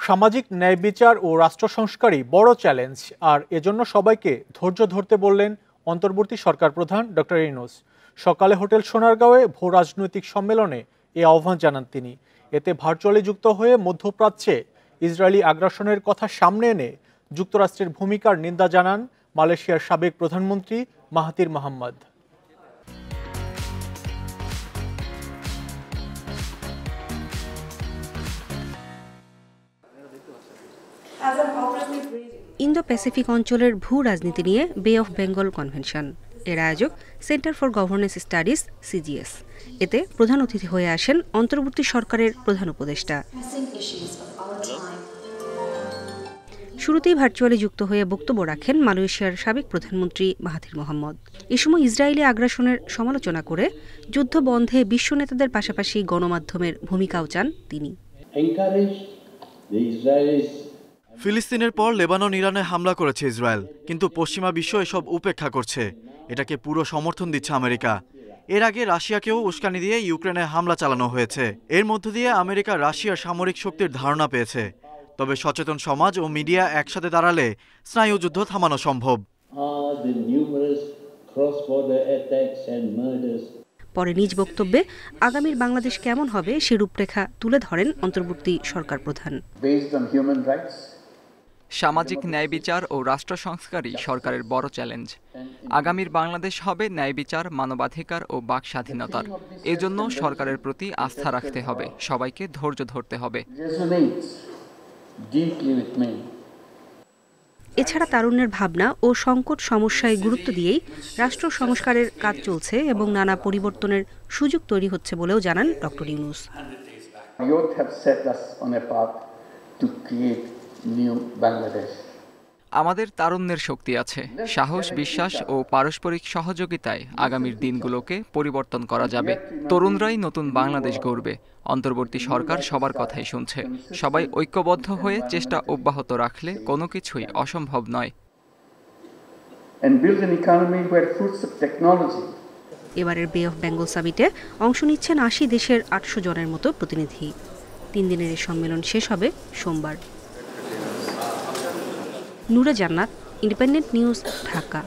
সামাজিক ন্যায় বিচার ও রাষ্ট্র সংস্কারই বড় চ্যালেঞ্জ, আর এজন্য সবাইকে ধৈর্য ধরতে বললেন অন্তর্বর্তী সরকার প্রধান ডক্টর ইউনূস। সকালে হোটেল সোনারগাঁওয়ে ভূ রাজনৈতিক সম্মেলনে এ আহ্বান জানান তিনি। এতে ভার্চুয়ালি যুক্ত হয়ে মধ্যপ্রাচ্যে ইসরায়েলি আগ্রাসনের কথা সামনে এনে যুক্তরাষ্ট্রের ভূমিকার নিন্দা জানান মালয়েশিয়ার সাবেক প্রধানমন্ত্রী মাহাথির মোহাম্মদ। ইন্দো প্যাসিফিক অঞ্চলের ভূ রাজনীতি নিয়ে বে অফ বেঙ্গল কনভেনশন এর আয়োজক centre for governance studies CGS. এতে প্রধান অতিথি হয়ে আসেন অন্তর্বর্তী সরকারের প্রধান উপদেষ্টা। শুরুতেই ভার্চুয়ালি যুক্ত হয়ে বক্তব্য রাখেন মালয়েশিয়ার সাবেক প্রধানমন্ত্রী মাহাথির মোহাম্মদ। এ সময় ইসরায়েলি আগ্রাসনের সমালোচনা করে যুদ্ধ বন্ধে বিশ্ব নেতাদের পাশাপাশি গণমাধ্যমের ভূমিকাও চান তিনি। ফিলিস্তিনের পর লেবানন ইরানে হামলা করেছে ইসরায়েল, কিন্তু পশ্চিমা বিশ্ব এসব উপেক্ষা করছে। এটাকে পুরো সমর্থন দিচ্ছে আমেরিকা। এর আগে রাশিয়াকেও উস্কানি দিয়ে ইউক্রেনে হামলা চালানো হয়েছে। এর মধ্য দিয়ে আমেরিকা রাশিয়ার সামরিক শক্তির ধারণা পেয়েছে। তবে সচেতন সমাজ ও মিডিয়া একসাথে দাঁড়ালে স্নায়ুযুদ্ধ থামানো সম্ভব। পরে নিজ বক্তব্যে আগামীর বাংলাদেশ কেমন হবে সে রূপরেখা তুলে ধরেন অন্তর্বর্তী সরকার প্রধান। সামাজিক ন্যায় বিচার ও রাষ্ট্র সংস্কারই সরকারের বড় চ্যালেঞ্জ। আগামীর বাংলাদেশ হবে ন্যায় বিচার, মানবাধিকার ও বাক স্বাধীনতার। এজন্য সরকারের প্রতি আস্থা রাখতে হবে, সবাইকে ধৈর্য ধরতে হবে। এছাড়া তারুণ্যের ভাবনা ও সংকট সমস্যায় গুরুত্ব দিয়েই রাষ্ট্র সংস্কারের কাজ চলছে এবং নানা পরিবর্তনের সুযোগ তৈরি হচ্ছে বলেও জানান ডক্টর ইউনূস। আমাদের তারুণ্যের শক্তি আছে, সাহস, বিশ্বাস ও পারস্পরিক সহযোগিতায় আগামীর দিনগুলোকে পরিবর্তন করা যাবে। তরুণরাই নতুন বাংলাদেশ গড়বে। অন্তর্বর্তী সরকার সবার কথাই শুনছে। সবাই ঐক্যবদ্ধ হয়ে চেষ্টা অব্যাহত রাখলে কোনো কিছুই অসম্ভব নয়। এবারের বে অফ বেঙ্গল সামিটে অংশ নিচ্ছেন ৮০ দেশের ৮০০ জনের মতো প্রতিনিধি। ৩ দিনের এই সম্মেলন শেষ হবে সোমবার। নূরে জান্নাত, ইন্ডিপেন্ডেন্ট নিউজ, ঢাকা।